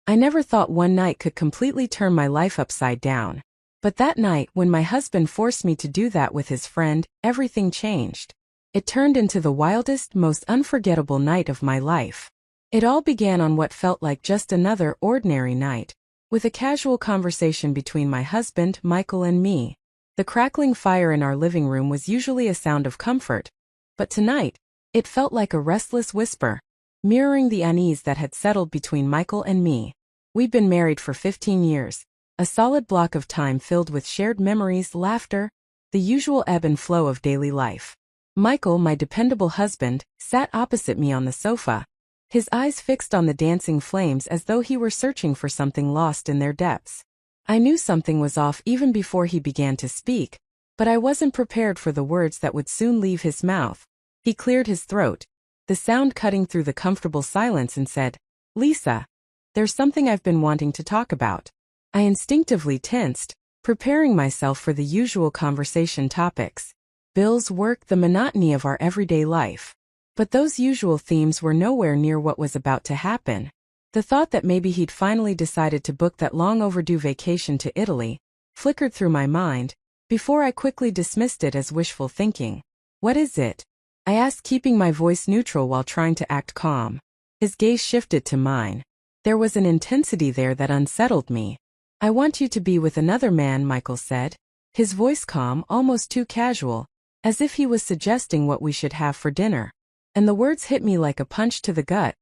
I never thought one night could completely turn my life upside down. But that night, when my husband forced me to do that with his friend, everything changed. It turned into the wildest, most unforgettable night of my life. It all began on what felt like just another ordinary night, with a casual conversation between my husband, Michael, and me. The crackling fire in our living room was usually a sound of comfort, but tonight, it felt like a restless whisper, mirroring the unease that had settled between Michael and me. We'd been married for 15 years, a solid block of time filled with shared memories, laughter, the usual ebb and flow of daily life. Michael, my dependable husband, sat opposite me on the sofa, his eyes fixed on the dancing flames as though he were searching for something lost in their depths. I knew something was off even before he began to speak, but I wasn't prepared for the words that would soon leave his mouth. He cleared his throat, the sound cutting through the comfortable silence, and said, "Lisa, there's something I've been wanting to talk about." I instinctively tensed, preparing myself for the usual conversation topics. Bills, work, the monotony of our everyday life. But those usual themes were nowhere near what was about to happen. The thought that maybe he'd finally decided to book that long-overdue vacation to Italy flickered through my mind, before I quickly dismissed it as wishful thinking. "What is it?" I asked, keeping my voice neutral while trying to act calm. His gaze shifted to mine. There was an intensity there that unsettled me. "I want you to be with another man," Michael said, his voice calm, almost too casual, as if he was suggesting what we should have for dinner. And the words hit me like a punch to the gut,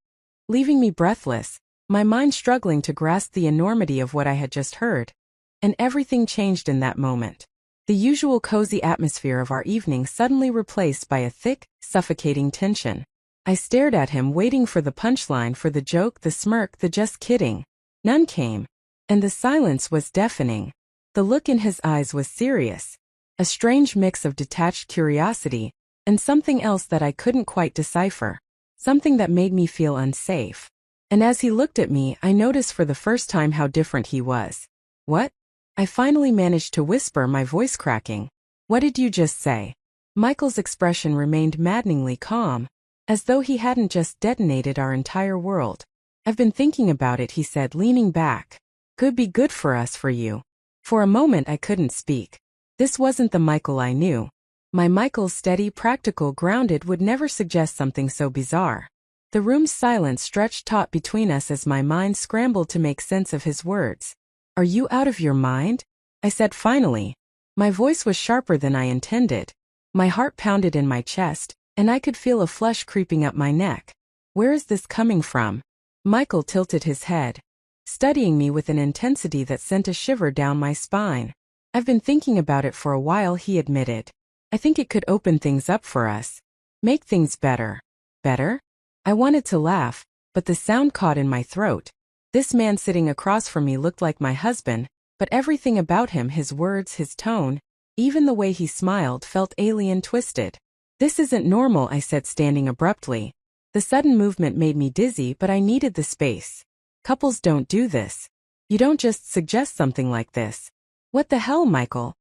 leaving me breathless, my mind struggling to grasp the enormity of what I had just heard. And everything changed in that moment. The usual cozy atmosphere of our evening suddenly replaced by a thick, suffocating tension. I stared at him, waiting for the punchline, for the joke, the smirk, the "just kidding." None came. And the silence was deafening. The look in his eyes was serious, a strange mix of detached curiosity and something else that I couldn't quite decipher, something that made me feel unsafe. And as he looked at me, I noticed for the first time how different he was. "What?" I finally managed to whisper, my voice cracking. "What did you just say?" Michael's expression remained maddeningly calm, as though he hadn't just detonated our entire world. "I've been thinking about it," he said, leaning back. "Could be good for us, for you." For a moment I couldn't speak. This wasn't the Michael I knew. My Michael, steady, practical, grounded, would never suggest something so bizarre. The room's silence stretched taut between us as my mind scrambled to make sense of his words. "Are you out of your mind?" I said finally. My voice was sharper than I intended. My heart pounded in my chest, and I could feel a flush creeping up my neck. "Where is this coming from?" Michael tilted his head, studying me with an intensity that sent a shiver down my spine. "I've been thinking about it for a while," he admitted. "I think it could open things up for us. Make things better." "Better?" I wanted to laugh, but the sound caught in my throat. This man sitting across from me looked like my husband, but everything about him, his words, his tone, even the way he smiled, felt alien, twisted. "This isn't normal," I said, standing abruptly. The sudden movement made me dizzy, but I needed the space. "Couples don't do this. You don't just suggest something like this." "What the hell, Michael?"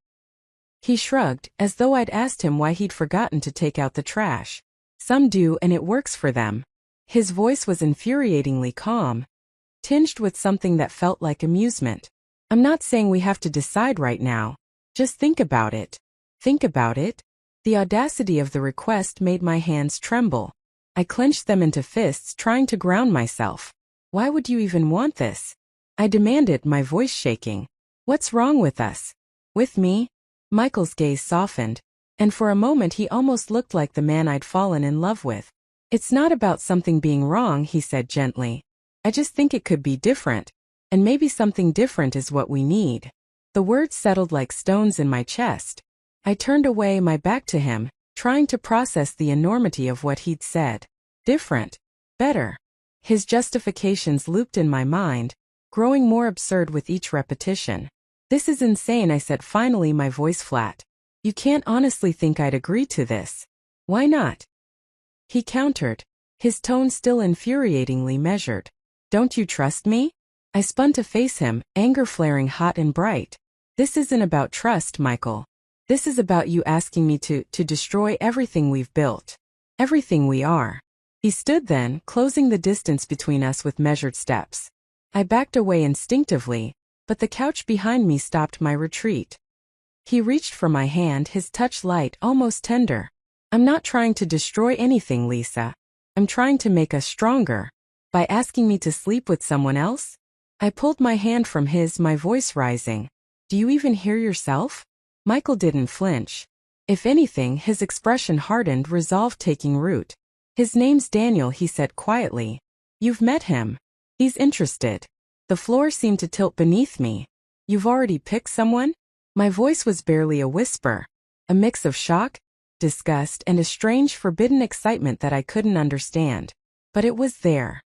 He shrugged, as though I'd asked him why he'd forgotten to take out the trash. "Some do, and it works for them." His voice was infuriatingly calm, tinged with something that felt like amusement. "I'm not saying we have to decide right now. Just think about it." "Think about it?" The audacity of the request made my hands tremble. I clenched them into fists, trying to ground myself. "Why would you even want this?" I demanded, my voice shaking. "What's wrong with us?" "With me?" Michael's gaze softened, and for a moment he almost looked like the man I'd fallen in love with. "It's not about something being wrong," he said gently. "I just think it could be different, and maybe something different is what we need." The words settled like stones in my chest. I turned away, my back to him, trying to process the enormity of what he'd said. Different. Better. His justifications looped in my mind, growing more absurd with each repetition. "This is insane," I said finally, my voice flat. "You can't honestly think I'd agree to this." "Why not?" he countered, his tone still infuriatingly measured. "Don't you trust me?" I spun to face him, anger flaring hot and bright. "This isn't about trust, Michael. This is about you asking me to destroy everything we've built. Everything we are." He stood then, closing the distance between us with measured steps. I backed away instinctively, but the couch behind me stopped my retreat. He reached for my hand, his touch light, almost tender. I'm not trying to destroy anything, Lisa. I'm trying to make us stronger. By asking me to sleep with someone else? I pulled my hand from his, my voice rising. Do you even hear yourself? Michael didn't flinch. If anything, his expression hardened, resolve taking root. His name's Daniel, he said quietly. You've met him. He's interested. The floor seemed to tilt beneath me. You've already picked someone? My voice was barely a whisper. A mix of shock, disgust, and a strange, forbidden excitement that I couldn't understand. But it was there.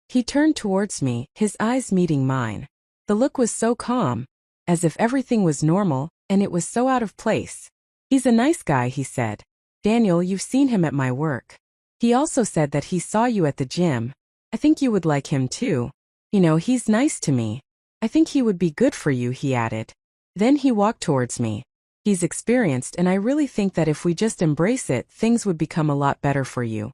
He turned towards me, his eyes meeting mine. The look was so calm, as if everything was normal, and it was so out of place. He's a nice guy, he said. Daniel, you've seen him at my work. He also said that he saw you at the gym. I think you would like him too. You know, he's nice to me. I think he would be good for you, he added. Then he walked towards me. He's experienced, and I really think that if we just embrace it, things would become a lot better for you.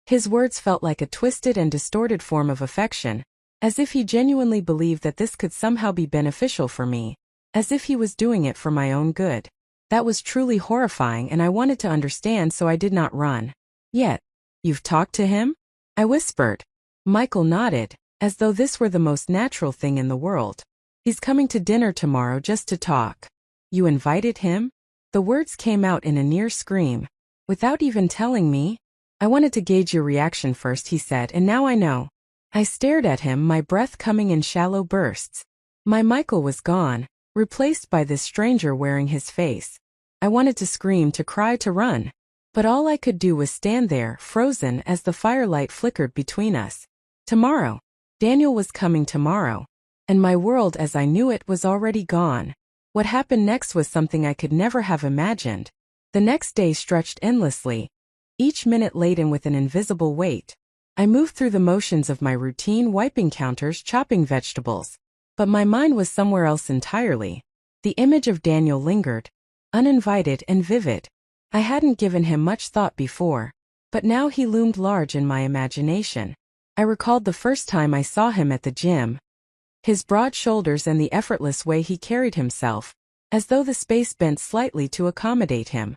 His words felt like a twisted and distorted form of affection, as if he genuinely believed that this could somehow be beneficial for me, as if he was doing it for my own good. That was truly horrifying, and I wanted to understand, so I did not run. Yet, you've talked to him? I whispered. Michael nodded, as though this were the most natural thing in the world. He's coming to dinner tomorrow just to talk. You invited him? The words came out in a near scream. Without even telling me? I wanted to gauge your reaction first, he said, and now I know. I stared at him, my breath coming in shallow bursts. My Michael was gone, replaced by this stranger wearing his face. I wanted to scream, to cry, to run. But all I could do was stand there, frozen, as the firelight flickered between us. Tomorrow. Daniel was coming tomorrow. And my world as I knew it was already gone. What happened next was something I could never have imagined. The next day stretched endlessly, each minute laden with an invisible weight. I moved through the motions of my routine, wiping counters, chopping vegetables. But my mind was somewhere else entirely. The image of Daniel lingered, uninvited and vivid. I hadn't given him much thought before, but now he loomed large in my imagination. I recalled the first time I saw him at the gym. His broad shoulders and the effortless way he carried himself, as though the space bent slightly to accommodate him.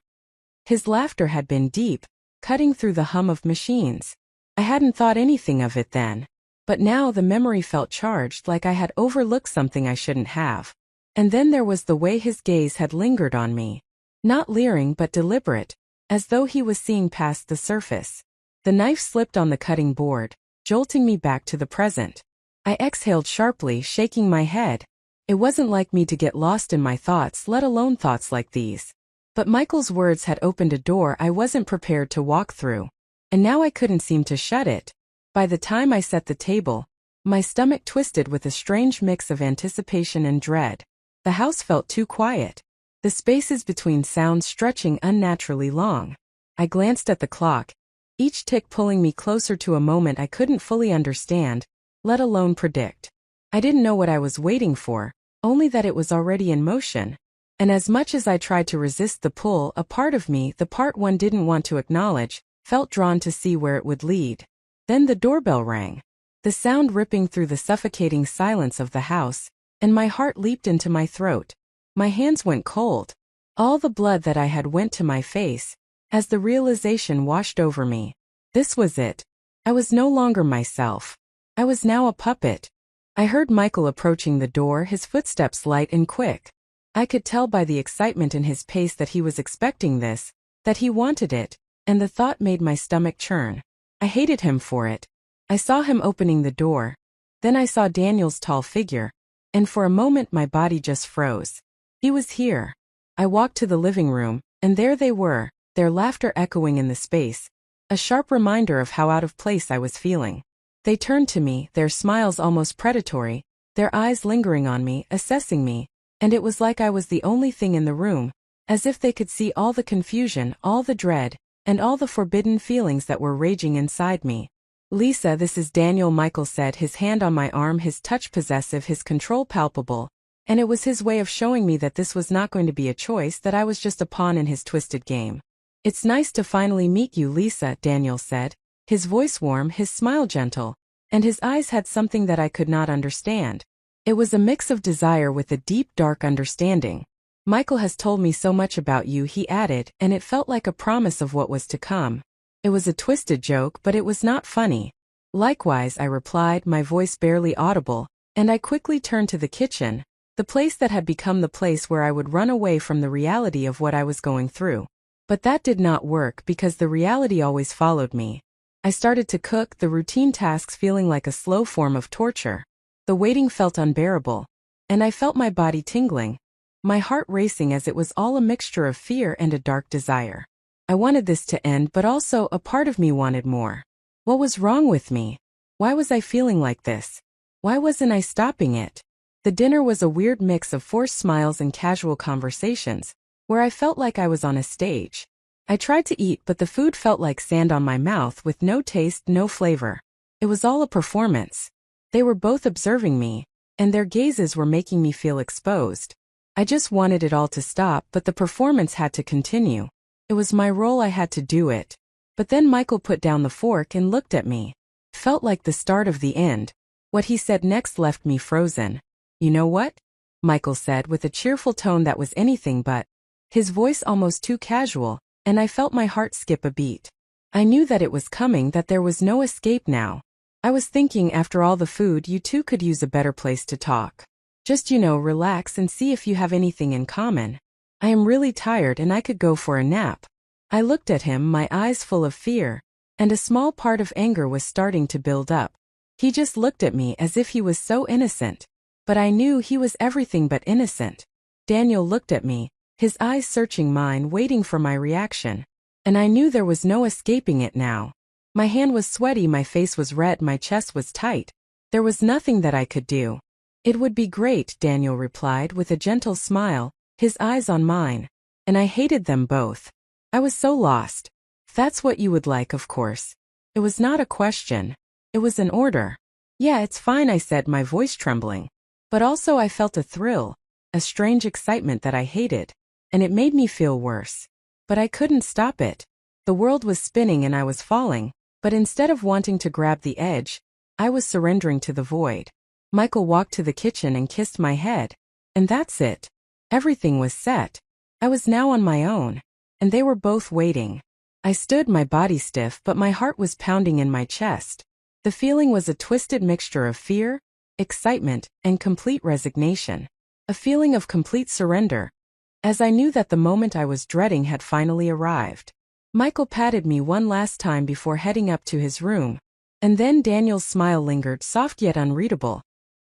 His laughter had been deep, cutting through the hum of machines. I hadn't thought anything of it then, but now the memory felt charged, like I had overlooked something I shouldn't have. And then there was the way his gaze had lingered on me. Not leering but deliberate, as though he was seeing past the surface. The knife slipped on the cutting board, jolting me back to the present. I exhaled sharply, shaking my head. It wasn't like me to get lost in my thoughts, let alone thoughts like these. But Michael's words had opened a door I wasn't prepared to walk through. And now I couldn't seem to shut it. By the time I set the table, my stomach twisted with a strange mix of anticipation and dread. The house felt too quiet, the spaces between sounds stretching unnaturally long. I glanced at the clock, each tick pulling me closer to a moment I couldn't fully understand, let alone predict. I didn't know what I was waiting for, only that it was already in motion. And as much as I tried to resist the pull, a part of me, the part one didn't want to acknowledge, felt drawn to see where it would lead. Then the doorbell rang, the sound ripping through the suffocating silence of the house, and my heart leaped into my throat. My hands went cold. All the blood that I had went to my face, as the realization washed over me. This was it. I was no longer myself. I was now a puppet. I heard Michael approaching the door, his footsteps light and quick. I could tell by the excitement in his pace that he was expecting this, that he wanted it, and the thought made my stomach churn. I hated him for it. I saw him opening the door. Then I saw Daniel's tall figure, and for a moment my body just froze. He was here. I walked to the living room, and there they were, their laughter echoing in the space, a sharp reminder of how out of place I was feeling. They turned to me, their smiles almost predatory, their eyes lingering on me, assessing me, and it was like I was the only thing in the room, as if they could see all the confusion, all the dread, and all the forbidden feelings that were raging inside me. Lisa, this is Daniel, Michael said, his hand on my arm, his touch possessive, his control palpable, and it was his way of showing me that this was not going to be a choice, that I was just a pawn in his twisted game. It's nice to finally meet you, Lisa, Daniel said, his voice warm, his smile gentle. and his eyes had something that I could not understand. It was a mix of desire with a deep, dark understanding. Michael has told me so much about you, he added, and it felt like a promise of what was to come. It was a twisted joke, but it was not funny. Likewise, I replied, my voice barely audible, and I quickly turned to the kitchen, the place that had become the place where I would run away from the reality of what I was going through. But that did not work because the reality always followed me. I started to cook, the routine tasks feeling like a slow form of torture. The waiting felt unbearable, and I felt my body tingling, my heart racing as it was all a mixture of fear and a dark desire. I wanted this to end, but also a part of me wanted more. What was wrong with me? Why was I feeling like this? Why wasn't I stopping it? The dinner was a weird mix of forced smiles and casual conversations, where I felt like I was on a stage. I tried to eat, but the food felt like sand on my mouth with no taste, no flavor. It was all a performance. They were both observing me, and their gazes were making me feel exposed. I just wanted it all to stop, but the performance had to continue. It was my role, I had to do it. But then Michael put down the fork and looked at me. Felt like the start of the end. What he said next left me frozen. You know what? Michael said with a cheerful tone that was anything but. His voice almost too casual, and I felt my heart skip a beat. I knew that it was coming, that there was no escape now. I was thinking, after all the food, you two could use a better place to talk. Just, relax and see if you have anything in common. I am really tired and I could go for a nap. I looked at him, my eyes full of fear, and a small part of anger was starting to build up. He just looked at me as if he was so innocent. But I knew he was everything but innocent. Daniel looked at me, his eyes searching mine, waiting for my reaction. And I knew there was no escaping it now. My hand was sweaty, my face was red, my chest was tight. There was nothing that I could do. It would be great, Daniel replied with a gentle smile, his eyes on mine. And I hated them both. I was so lost. That's what you would like, of course. It was not a question. It was an order. Yeah, it's fine, I said, my voice trembling. But also I felt a thrill, a strange excitement that I hated. And it made me feel worse. But I couldn't stop it. The world was spinning and I was falling, but instead of wanting to grab the edge, I was surrendering to the void. Michael walked to the kitchen and kissed my head. And that's it. Everything was set. I was now on my own. And they were both waiting. I stood, my body stiff, but my heart was pounding in my chest. The feeling was a twisted mixture of fear, excitement, and complete resignation. A feeling of complete surrender, as I knew that the moment I was dreading had finally arrived. Michael patted me one last time before heading up to his room. And then Daniel's smile lingered, soft yet unreadable,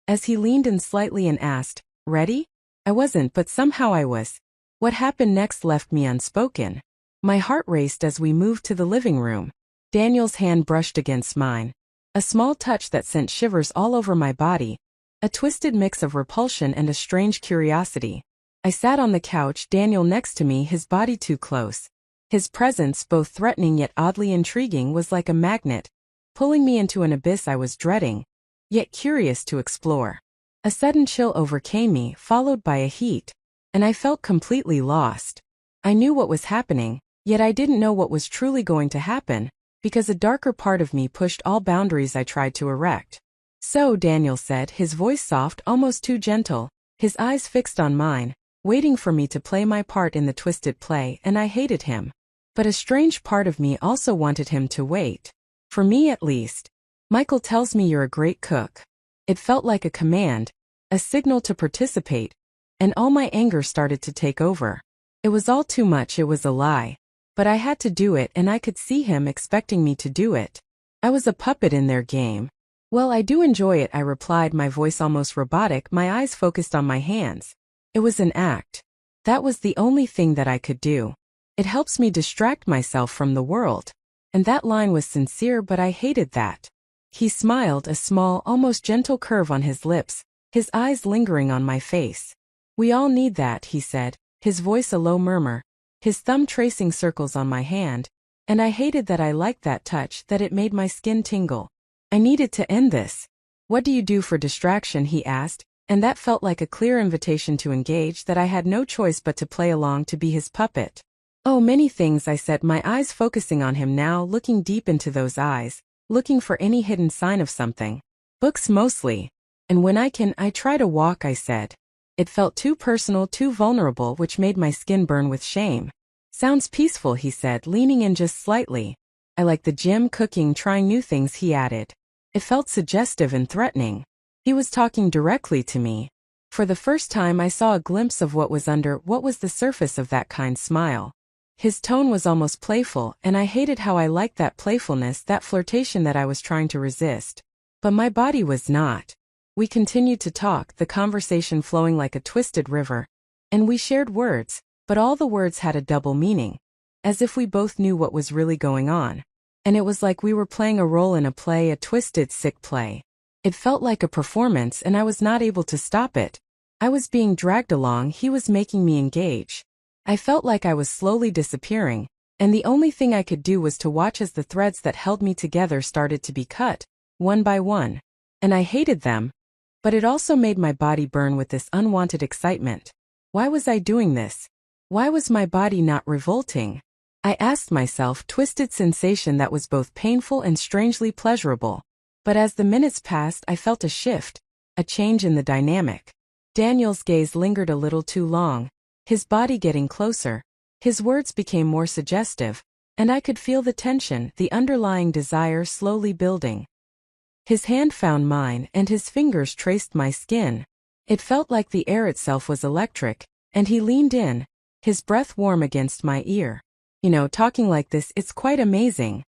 as he leaned in slightly and asked, "Ready?" I wasn't, but somehow I was. What happened next left me unspoken. My heart raced as we moved to the living room. Daniel's hand brushed against mine. A small touch that sent shivers all over my body. A twisted mix of repulsion and a strange curiosity. I sat on the couch, Daniel next to me, his body too close. His presence, both threatening yet oddly intriguing, was like a magnet, pulling me into an abyss I was dreading, yet curious to explore. A sudden chill overcame me, followed by a heat, and I felt completely lost. I knew what was happening, yet I didn't know what was truly going to happen, because a darker part of me pushed all boundaries I tried to erect. So, Daniel said, his voice soft, almost too gentle, his eyes fixed on mine, waiting for me to play my part in the twisted play, and I hated him. But a strange part of me also wanted him to wait. For me at least. Michael tells me you're a great cook. It felt like a command, a signal to participate, and all my anger started to take over. It was all too much, it was a lie. But I had to do it, and I could see him expecting me to do it. I was a puppet in their game. Well, I do enjoy it, I replied, my voice almost robotic, my eyes focused on my hands. It was an act. That was the only thing that I could do. It helps me distract myself from the world. And that line was sincere, but I hated that. He smiled, a small, almost gentle curve on his lips, his eyes lingering on my face. We all need that, he said, his voice a low murmur, his thumb tracing circles on my hand, and I hated that I liked that touch, that it made my skin tingle. I needed to end this. What do you do for distraction, he asked, and that felt like a clear invitation to engage, that I had no choice but to play along, to be his puppet. Oh, many things, I said, my eyes focusing on him now, looking deep into those eyes. looking for any hidden sign of something. Books mostly. And when I try to walk, I said. It felt too personal, too vulnerable, which made my skin burn with shame. Sounds peaceful, he said, leaning in just slightly. I like the gym, cooking, trying new things, he added. It felt suggestive and threatening. He was talking directly to me. For the first time I saw a glimpse of what was the surface of that kind smile. His tone was almost playful, and I hated how I liked that playfulness, that flirtation that I was trying to resist. But my body was not. We continued to talk, the conversation flowing like a twisted river. And we shared words, but all the words had a double meaning. As if we both knew what was really going on. And it was like we were playing a role in a play, a twisted, sick play. It felt like a performance, and I was not able to stop it. I was being dragged along, he was making me engage. I felt like I was slowly disappearing, and the only thing I could do was to watch as the threads that held me together started to be cut, one by one. And I hated them. But it also made my body burn with this unwanted excitement. Why was I doing this? Why was my body not revolting? I asked myself, twisted sensation that was both painful and strangely pleasurable. But as the minutes passed, I felt a shift, a change in the dynamic. Daniel's gaze lingered a little too long, his body getting closer. His words became more suggestive, and I could feel the tension, the underlying desire slowly building. His hand found mine, and his fingers traced my skin. It felt like the air itself was electric, and he leaned in, his breath warm against my ear. Talking like this, it's quite amazing,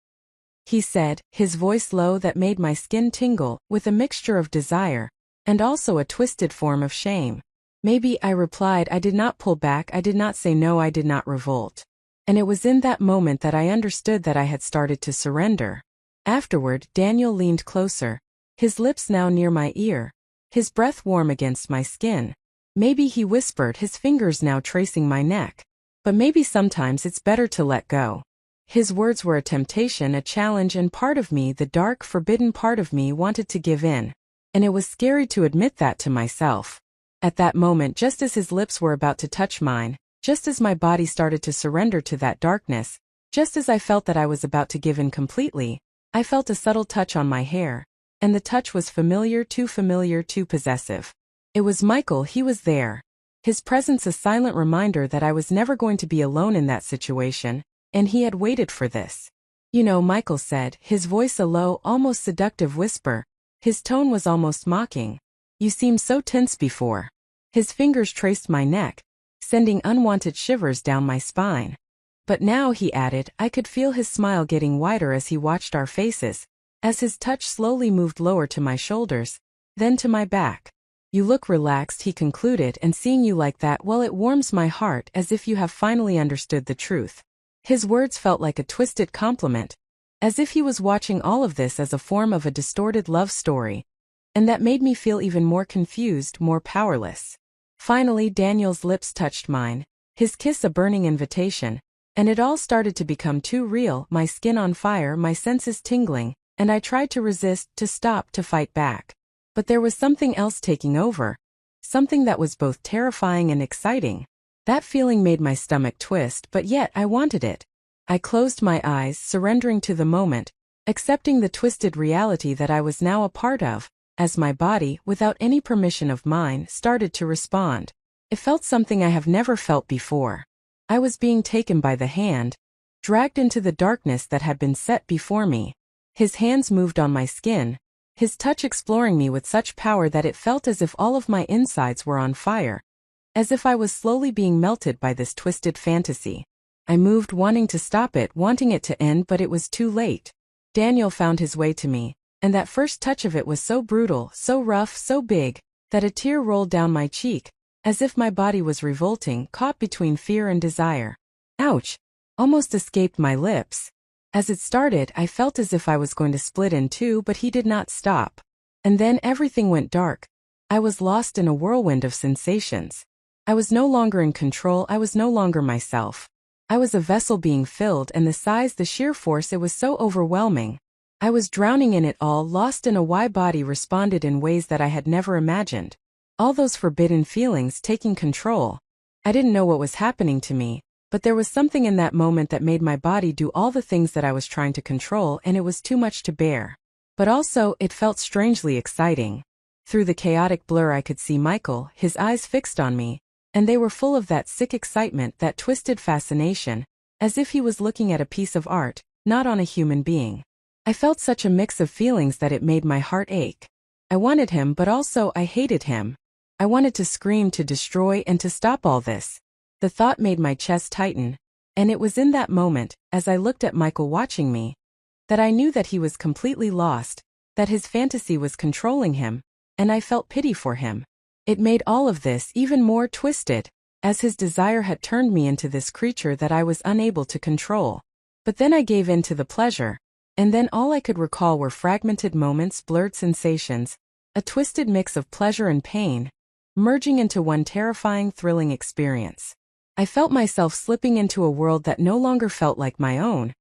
he said, his voice low that made my skin tingle, with a mixture of desire, and also a twisted form of shame. Maybe, I replied. I did not pull back, I did not say no, I did not revolt. And it was in that moment that I understood that I had started to surrender. Afterward, Daniel leaned closer, his lips now near my ear, his breath warm against my skin. Maybe, he whispered, his fingers now tracing my neck. But maybe sometimes it's better to let go. His words were a temptation, a challenge, and part of me, the dark, forbidden part of me, wanted to give in. And it was scary to admit that to myself. At that moment, just as his lips were about to touch mine, just as my body started to surrender to that darkness, just as I felt that I was about to give in completely, I felt a subtle touch on my hair, and the touch was familiar, too possessive. It was Michael, he was there. His presence a silent reminder that I was never going to be alone in that situation, and he had waited for this. Michael said, his voice a low, almost seductive whisper. His tone was almost mocking. You seemed so tense before. His fingers traced my neck, sending unwanted shivers down my spine. But now, he added, I could feel his smile getting wider as he watched our faces, as his touch slowly moved lower to my shoulders, then to my back. You look relaxed, he concluded, and seeing you like that, well, it warms my heart, as if you have finally understood the truth. His words felt like a twisted compliment, as if he was watching all of this as a form of a distorted love story, and that made me feel even more confused, more powerless. Finally, Daniel's lips touched mine, his kiss a burning invitation, and it all started to become too real, my skin on fire, my senses tingling, and I tried to resist, to stop, to fight back. But there was something else taking over, something that was both terrifying and exciting. That feeling made my stomach twist, but yet I wanted it. I closed my eyes, surrendering to the moment, accepting the twisted reality that I was now a part of, as my body, without any permission of mine, started to respond. It felt something I have never felt before. I was being taken by the hand, dragged into the darkness that had been set before me. His hands moved on my skin, his touch exploring me with such power that it felt as if all of my insides were on fire, as if I was slowly being melted by this twisted fantasy. I moved, wanting to stop it, wanting it to end, but it was too late. Daniel found his way to me, and that first touch of it was so brutal, so rough, so big, that a tear rolled down my cheek, as if my body was revolting, caught between fear and desire. Ouch! Almost escaped my lips. As it started, I felt as if I was going to split in two, but he did not stop. And then everything went dark. I was lost in a whirlwind of sensations. I was no longer in control, I was no longer myself. I was a vessel being filled, and the size, the sheer force, it was so overwhelming. I was drowning in it all, lost in a why body responded in ways that I had never imagined. All those forbidden feelings taking control. I didn't know what was happening to me, But there was something in that moment that made my body do all the things that I was trying to control, and it was too much to bear. But also, it felt strangely exciting. Through the chaotic blur I could see Michael, his eyes fixed on me, and they were full of that sick excitement, that twisted fascination, as if he was looking at a piece of art, not on a human being. I felt such a mix of feelings that it made my heart ache. I wanted him, but also I hated him. I wanted to scream, to destroy, and to stop all this. The thought made my chest tighten, and it was in that moment, as I looked at Michael watching me, that I knew that he was completely lost, that his fantasy was controlling him, and I felt pity for him. It made all of this even more twisted, as his desire had turned me into this creature that I was unable to control. But then I gave in to the pleasure, and then all I could recall were fragmented moments, blurred sensations, a twisted mix of pleasure and pain, merging into one terrifying, thrilling experience. I felt myself slipping into a world that no longer felt like my own,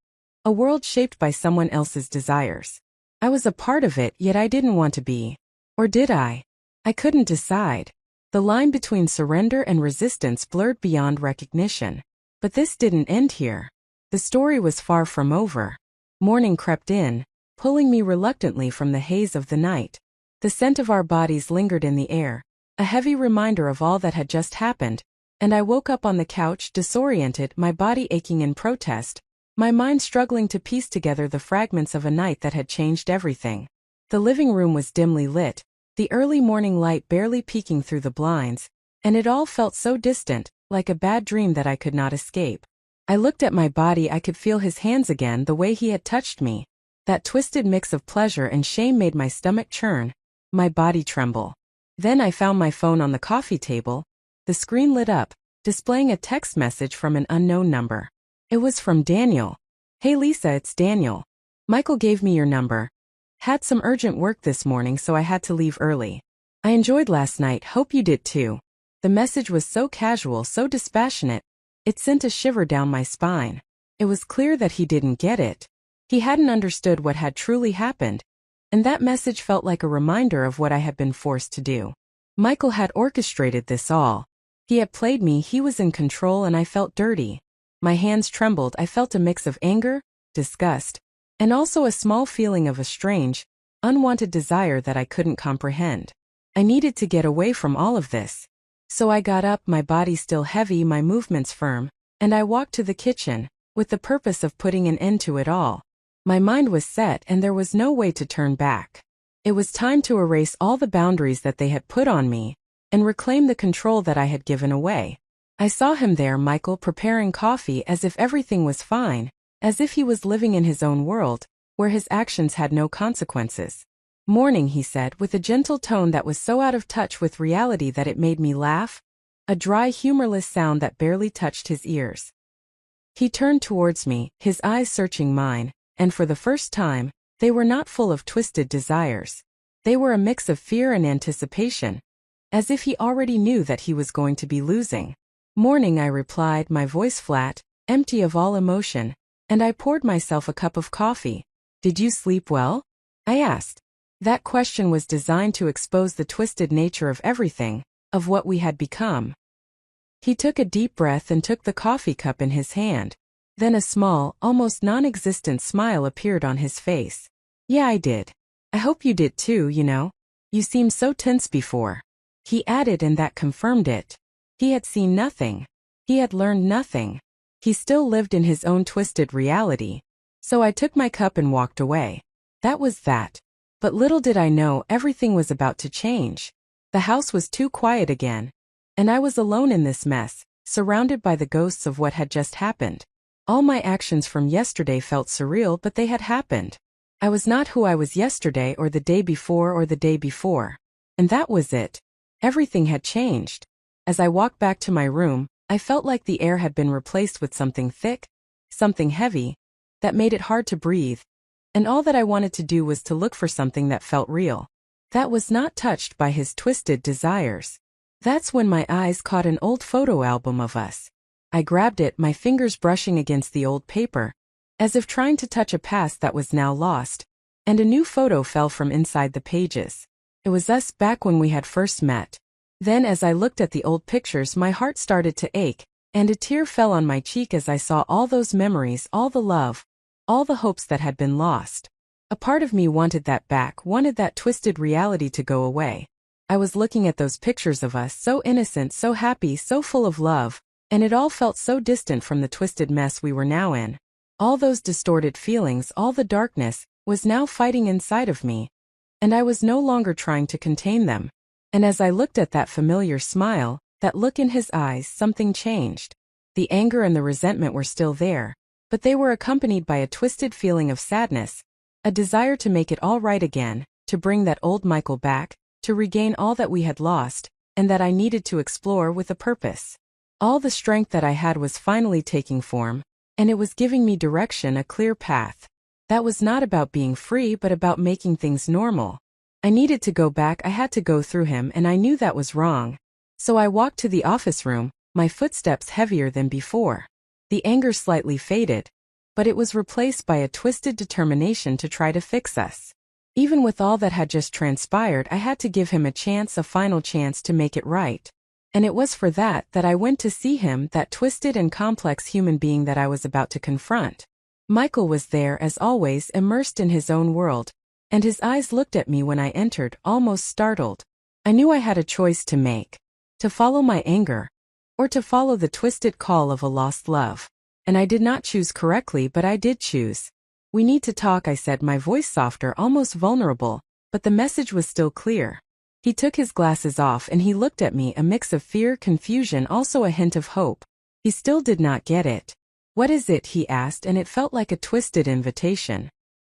a world shaped by someone else's desires. I was a part of it, yet I didn't want to be. Or did I? I couldn't decide. The line between surrender and resistance blurred beyond recognition. But this didn't end here. The story was far from over. Morning crept in, pulling me reluctantly from the haze of the night. The scent of our bodies lingered in the air, a heavy reminder of all that had just happened, and I woke up on the couch, disoriented, my body aching in protest, my mind struggling to piece together the fragments of a night that had changed everything. The living room was dimly lit, the early morning light barely peeking through the blinds, and it all felt so distant, like a bad dream that I could not escape. I looked at my body. I could feel his hands again, the way he had touched me. That twisted mix of pleasure and shame made my stomach churn, my body tremble. Then I found my phone on the coffee table. The screen lit up, displaying a text message from an unknown number. It was from Daniel. "Hey Lisa, it's Daniel. Michael gave me your number. Had some urgent work this morning, so I had to leave early. I enjoyed last night, hope you did too." The message was so casual, so dispassionate, it sent a shiver down my spine. It was clear that he didn't get it. He hadn't understood what had truly happened, and that message felt like a reminder of what I had been forced to do. Michael had orchestrated this all. He had played me, he was in control, and I felt dirty. My hands trembled. I felt a mix of anger, disgust, and also a small feeling of a strange, unwanted desire that I couldn't comprehend. I needed to get away from all of this. So I got up, my body still heavy, my movements firm, and I walked to the kitchen, with the purpose of putting an end to it all. My mind was set, and there was no way to turn back. It was time to erase all the boundaries that they had put on me, and reclaim the control that I had given away. I saw him there, Michael, preparing coffee, as if everything was fine, as if he was living in his own world, where his actions had no consequences. "Morning," he said, with a gentle tone that was so out of touch with reality that it made me laugh, a dry, humorless sound that barely touched his ears. He turned towards me, his eyes searching mine, and for the first time, they were not full of twisted desires. They were a mix of fear and anticipation, as if he already knew that he was going to be losing. "Morning," I replied, my voice flat, empty of all emotion, and I poured myself a cup of coffee. "Did you sleep well?" I asked. That question was designed to expose the twisted nature of everything, of what we had become. He took a deep breath and took the coffee cup in his hand. Then a small, almost non-existent smile appeared on his face. "Yeah, I did. I hope you did too, you know. You seemed so tense before." He added, and that confirmed it. He had seen nothing. He had learned nothing. He still lived in his own twisted reality. So I took my cup and walked away. That was that. But little did I know, everything was about to change. The house was too quiet again, and I was alone in this mess, surrounded by the ghosts of what had just happened. All my actions from yesterday felt surreal, but they had happened. I was not who I was yesterday or the day before or the day before. And that was it. Everything had changed. As I walked back to my room, I felt like the air had been replaced with something thick, something heavy, that made it hard to breathe. And all that I wanted to do was to look for something that felt real, that was not touched by his twisted desires. That's when my eyes caught an old photo album of us. I grabbed it, my fingers brushing against the old paper, as if trying to touch a past that was now lost, and a new photo fell from inside the pages. It was us back when we had first met. Then as I looked at the old pictures, my heart started to ache, And a tear fell on my cheek as I saw all those memories, all the love, all the hopes that had been lost. A part of me wanted that back, wanted that twisted reality to go away. I was looking at those pictures of us, so innocent, so happy, so full of love, and it all felt so distant from the twisted mess we were now in. All those distorted feelings, all the darkness, was now fighting inside of me, and I was no longer trying to contain them. And as I looked at that familiar smile, that look in his eyes, something changed. The anger and the resentment were still there, but they were accompanied by a twisted feeling of sadness, a desire to make it all right again, to bring that old Michael back, to regain all that we had lost, and that I needed to explore with a purpose. All the strength that I had was finally taking form, and it was giving me direction, a clear path. That was not about being free but about making things normal. I needed to go back, I had to go through him, and I knew that was wrong. So I walked to the office room, my footsteps heavier than before. The anger slightly faded, but it was replaced by a twisted determination to try to fix us. Even with all that had just transpired, I had to give him a chance, a final chance to make it right. And it was for that I went to see him, that twisted and complex human being that I was about to confront. Michael was there, as always, immersed in his own world, and his eyes looked at me when I entered, almost startled. I knew I had a choice to make. To follow my anger, or to follow the twisted call of a lost love. And I did not choose correctly, but I did choose. "We need to talk," I said, my voice softer, almost vulnerable, but the message was still clear. He took his glasses off and he looked at me, a mix of fear, confusion, also a hint of hope. He still did not get it. "What is it?" he asked, and it felt like a twisted invitation.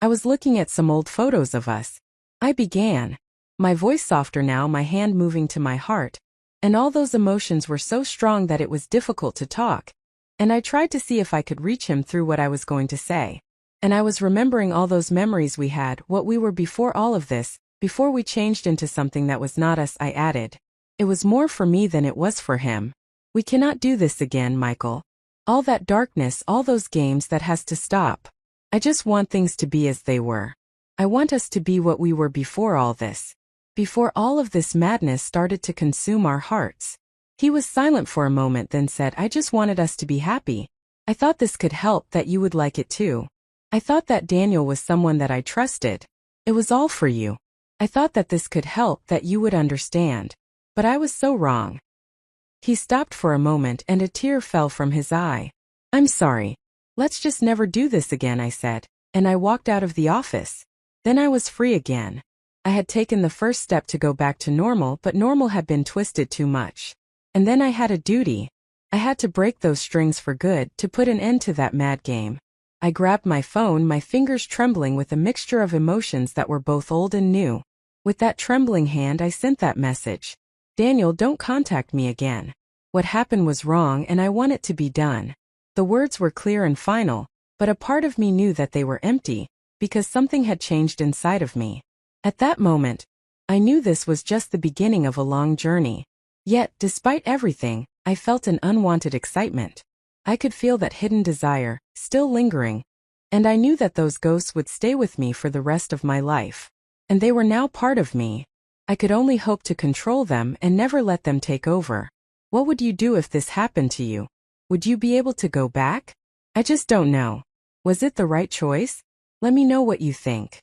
"I was looking at some old photos of us," I began, my voice softer now, my hand moving to my heart. And all those emotions were so strong that it was difficult to talk. And I tried to see if I could reach him through what I was going to say. And I was remembering all those memories we had, what we were before all of this, before we changed into something that was not us, I added. "It was more for me than it was for him. We cannot do this again, Michael. All that darkness, all those games, that has to stop. I just want things to be as they were. I want us to be what we were before all this. Before all of this madness started to consume our hearts." He was silent for a moment, then said, "I just wanted us to be happy. I thought this could help, that you would like it too. I thought that Daniel was someone that I trusted. It was all for you. I thought that this could help, that you would understand. But I was so wrong." He stopped for a moment and a tear fell from his eye. "I'm sorry. Let's just never do this again," I said, and I walked out of the office. Then I was free again. I had taken the first step to go back to normal, but normal had been twisted too much. And then I had a duty. I had to break those strings for good, to put an end to that mad game. I grabbed my phone, my fingers trembling with a mixture of emotions that were both old and new. With that trembling hand I sent that message. "Daniel, don't contact me again. What happened was wrong and I want it to be done." The words were clear and final, but a part of me knew that they were empty, because something had changed inside of me. At that moment, I knew this was just the beginning of a long journey. Yet, despite everything, I felt an unwanted excitement. I could feel that hidden desire, still lingering, and I knew that those ghosts would stay with me for the rest of my life. And they were now part of me. I could only hope to control them and never let them take over. What would you do if this happened to you? Would you be able to go back? I just don't know. Was it the right choice? Let me know what you think.